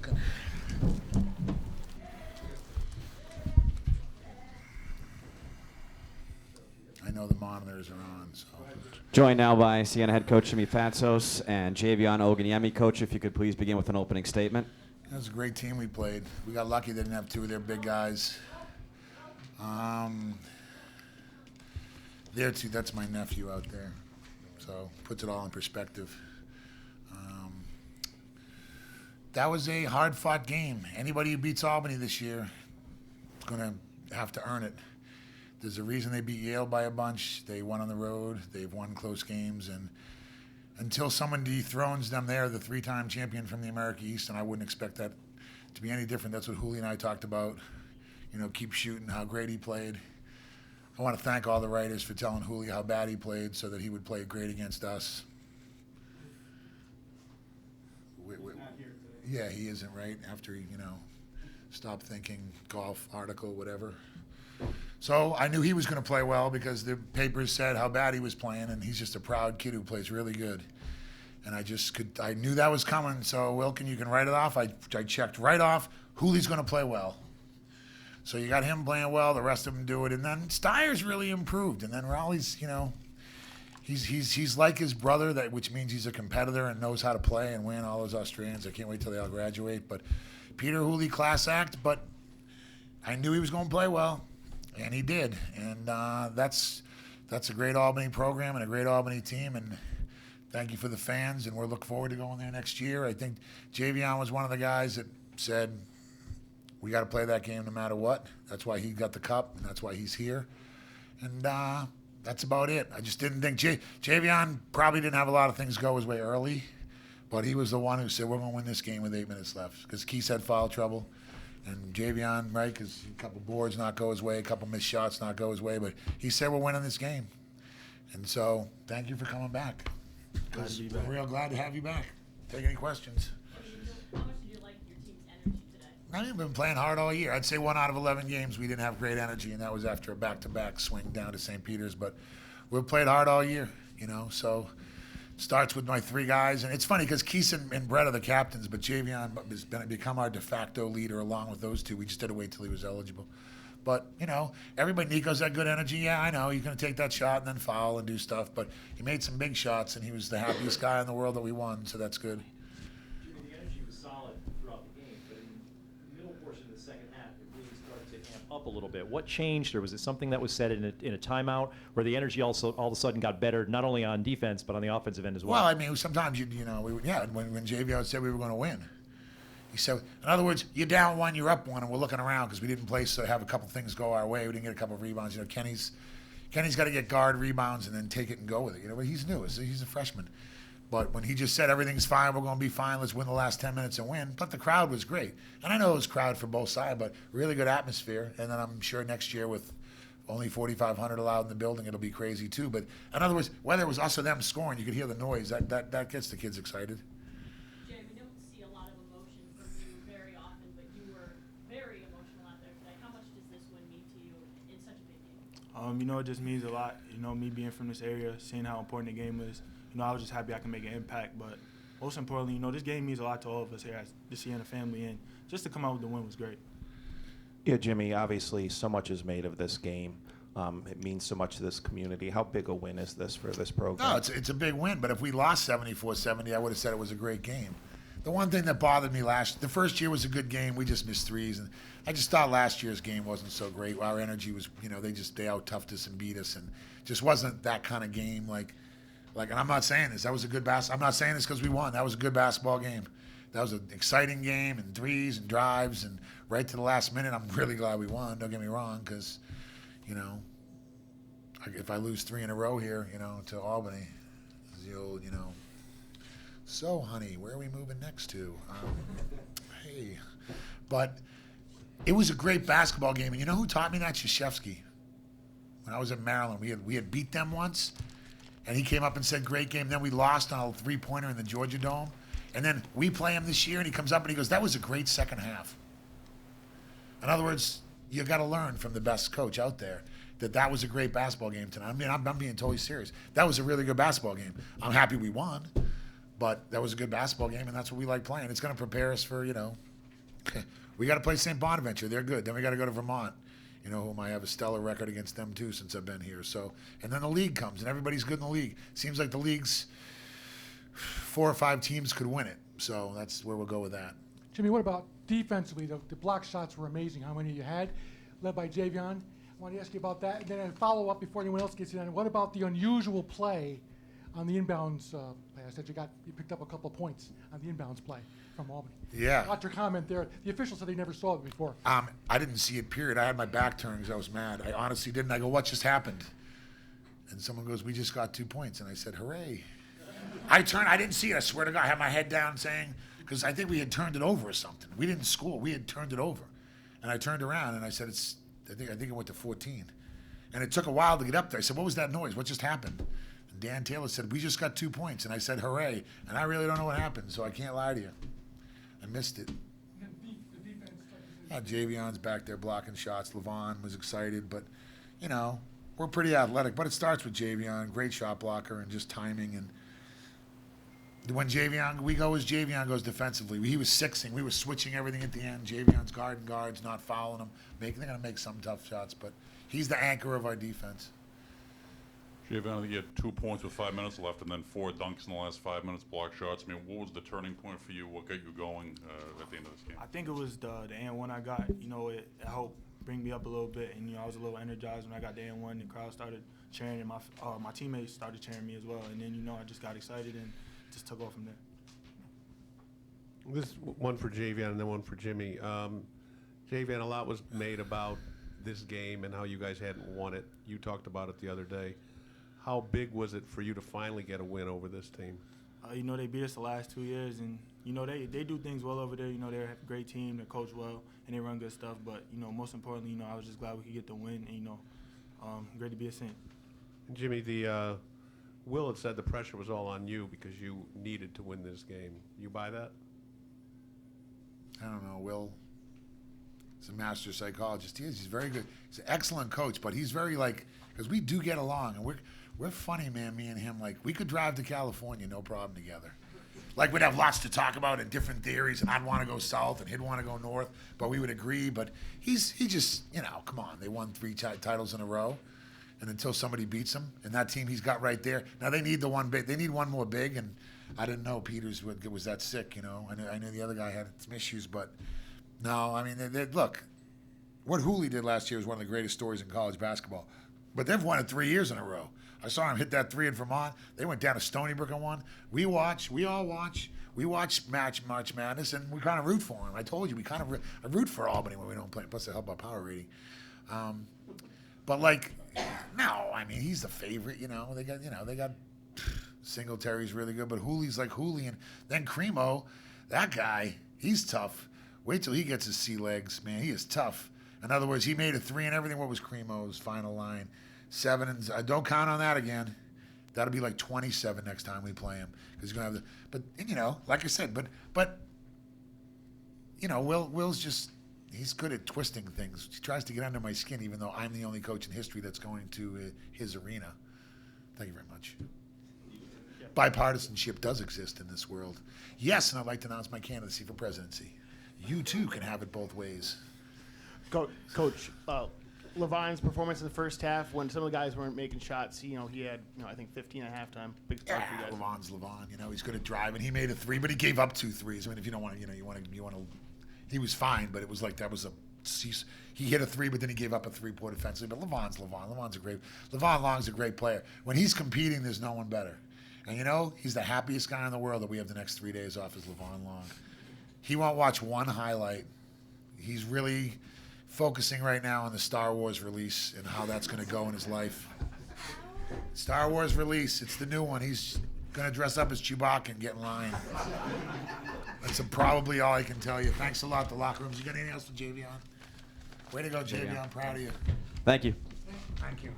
looking. I know the monitors are on, so. Joined now by Siena head coach Jimmy Patsos and Javion Ogunyemi. Coach, if you could please begin with an opening statement. It was a great team we played. We got lucky they didn't have two of their big guys. There too, that's my nephew out there. So puts it all in perspective. That was a hard-fought game. Anybody who beats Albany this year is going to have to earn it. There's a reason they beat Yale by a bunch. They won on the road. They've won close games. And until someone dethrones them, they're the three-time champion from the America East, and I wouldn't expect that to be any different. That's what Hooli and I talked about. You know, keep shooting, how great he played. I want to thank all the writers for telling Hooli how bad he played so that he would play great against us. Yeah, he isn't, right? After he, stopped thinking, golf article, whatever. So I knew he was going to play well because the papers said how bad he was playing, and he's just a proud kid who plays really good. And I knew that was coming. So Wilkin, you can write it off. I checked right off. Hooli's going to play well. So you got him playing well. The rest of them do it, and then Steyer's really improved. And then Raleigh's, he's like his brother, which means he's a competitor and knows how to play and win. All those Australians, I can't wait till they all graduate. But Peter Hooli, class act. But I knew he was going to play well, and he did. And that's a great Albany program and a great Albany team. And thank you for the fans. And we're looking forward to going there next year. I think Javion was one of the guys that said, we got to play that game no matter what. That's why he got the cup, and that's why he's here. And that's about it. I just didn't think Javion probably didn't have a lot of things go his way early, but he was the one who said, we're going to win this game with 8 minutes left, because Keith had foul trouble. And Javion, right, because a couple boards not go his way, a couple missed shots not go his way, but he said we're winning this game. And so thank you for coming back. Glad to be back. We're real glad to have you back. Take any questions. How much did you like your team's energy today? I've been playing hard all year. I'd say 1 out of 11 games we didn't have great energy, and that was after a back-to-back swing down to St. Peter's. But we've played hard all year, so starts with my 3 guys. And it's funny because Keith and Brett are the captains, but Javion has become our de facto leader along with those 2. We just had to wait till he was eligible. But, everybody, Nico's had good energy. Yeah, I know. He's going to take that shot and then foul and do stuff. But he made some big shots, and he was the happiest guy in the world that we won, so that's good. Jimmy, the energy was solid throughout the game, but in the middle portion of the second half, it really started to amp up a little bit. What changed, or was it something that was said in a timeout, where the energy also all of a sudden got better, not only on defense, but on the offensive end as well? Well, I mean, sometimes, when Javion said we were going to win, he said, in other words, you're down 1, you're up 1, and we're looking around because we didn't play, so have a couple things go our way. We didn't get a couple of rebounds. Kenny's got to get guard rebounds and then take it and go with it. But he's new. He's a freshman. But when he just said everything's fine, we're going to be fine, let's win the last 10 minutes and win. But the crowd was great. And I know it was crowd for both sides, but really good atmosphere. And then I'm sure next year with only 4,500 allowed in the building, it'll be crazy too. But in other words, whether it was us or them scoring, you could hear the noise. That gets the kids excited. Jay, we don't see a lot of emotion from you very often, but you were very emotional out there today. How much does this win mean to you in such a big game? It just means a lot. Me being from this area, seeing how important the game is. I was just happy I can make an impact. But most importantly, this game means a lot to all of us here as the Siena family, and just to come out with the win was great. Yeah, Jimmy, obviously so much is made of this game. It means so much to this community. How big a win is this for this program? No, it's a big win. But if we lost 74-70, I would have said it was a great game. The one thing that bothered me the first year was a good game. We just missed threes. And I just thought last year's game wasn't so great. Our energy was, they out-toughed us and beat us. And just wasn't that kind of game. And I'm not saying this. That was a good I'm not saying this because we won. That was a good basketball game. That was an exciting game, and threes and drives, and right to the last minute. I'm really glad we won. Don't get me wrong, because, if I lose 3 in a row here, to Albany, the old, so, honey, where are we moving next to? Hey. But it was a great basketball game. And you know who taught me that? Krzyzewski. When I was in Maryland, we had beat them once. And he came up and said, great game. Then we lost on a 3-pointer in the Georgia Dome. And then we play him this year, and he comes up and he goes, that was a great second half. In other words, you got to learn from the best coach out there that was a great basketball game tonight. I mean, I'm being totally serious. That was a really good basketball game. I'm happy we won, but that was a good basketball game, and that's what we like playing. It's going to prepare us for, We got to play St. Bonaventure. They're good. Then we got to go to Vermont, whom I have a stellar record against them too since I've been here. So, and then the league comes, and everybody's good in the league. Seems like the league's 4 or 5 teams could win it. So that's where we'll go with that. Jimmy, what about defensively? The block shots were amazing. How many you had, led by Javion? I want to ask you about that. And then a follow-up before anyone else gets in. What about the unusual play on the inbounds pass that you picked up a couple of points on the inbounds play from Albany? Yeah. Got your comment there. The official said they never saw it before. I didn't see it, period. I had my back turned because I was mad. I honestly didn't. I go, what just happened? And someone goes, we just got 2 points. And I said, hooray. I didn't see it. I swear to God, I had my head down saying, because I think we had turned it over or something. We didn't score. We had turned it over. And I turned around and I said, I think it went to 14. And it took a while to get up there. I said, what was that noise? What just happened? And Dan Taylor said, we just got 2 points. And I said, hooray. And I really don't know what happened, so I can't lie to you. I missed it. Javion's back there blocking shots. Levon was excited, but, we're pretty athletic. But it starts with Javion, great shot blocker, and just timing. And when we go as Javion goes defensively. He was sixing. We were switching everything at the end. Javion's guarding guards, not fouling them. They're going to make some tough shots, but he's the anchor of our defense. Javion, I think you had 2 points with 5 minutes left and then 4 dunks in the last 5 minutes, block shots. I mean, what was the turning point for you? What got you going at the end of this game? I think it was the and one I got. It helped bring me up a little bit, and I was a little energized when I got the and one. The crowd started cheering, and my teammates started cheering me as well. And then I just got excited and just took off from there. This one for Javion and then one for Jimmy. Javion, a lot was made about this game and how you guys hadn't won it. You talked about it the other day. How big was it for you to finally get a win over this team? They beat us the last 2 years, and they do things well over there. They're a great team, they coach well, and they run good stuff. But most importantly, I was just glad we could get the win, and great to be a Saint. Jimmy, Will had said the pressure was all on you because you needed to win this game. You buy that? I don't know. Will is a master psychologist. He is. He's very good. He's an excellent coach, but he's very because we do get along, and we're funny, man, me and him. We could drive to California, no problem together. We'd have lots to talk about and different theories, and I'd want to go south, and he'd want to go north, but we would agree. But he just, come on. They won 3 titles in a row, and until somebody beats them, and that team he's got right there. Now they need the one big. They need one more big, and I didn't know Peters was that sick. I knew the other guy had some issues, but no. I mean, look, what Hooley did last year was one of the greatest stories in college basketball. But they've won it 3 years in a row. I saw him hit that 3 in Vermont. They went down to Stony Brook and won. We all watch. We watch March Madness, and we kind of root for him. I told you, I root for Albany when we don't play. Plus, they help our power rating. But no, I mean, he's the favorite. They got Singletary's really good, but Hooley's like Hooley, and then Cremo, that guy, he's tough. Wait till he gets his sea legs, man. He is tough. In other words, he made a 3 and everything. What was Cremo's final line? 7 and don't count on that again. That'll be 27 next time we play him because he's gonna have the. But like I said, but Will's just he's good at twisting things. He tries to get under my skin, even though I'm the only coach in history that's going to his arena. Thank you very much. Bipartisanship does exist in this world. Yes, and I'd like to announce my candidacy for presidency. You too can have it both ways. Coach, Levine's performance in the first half when some of the guys weren't making shots, he had, I think 15 at halftime. Big start for you guys. Levon's Levon. He's good at driving. He made a 3, but he gave up 2 threes. I mean, if you don't want to, you want to. He was fine, but it was that was he hit a 3, but then he gave up a 3-point offensively. But Levon's Levon. Levon Long's a great player. When he's competing, there's no one better. And he's the happiest guy in the world that we have the next 3 days off is Levon Long. He won't watch one highlight. He's really focusing right now on the Star Wars release and how that's going to go in his life. Star Wars release, it's the new one. He's going to dress up as Chewbacca and get in line. That's probably all I can tell you. Thanks a lot, the locker rooms. You got anything else for Javion? Way to go, Javion. I'm proud of you. Thank you. Thank you.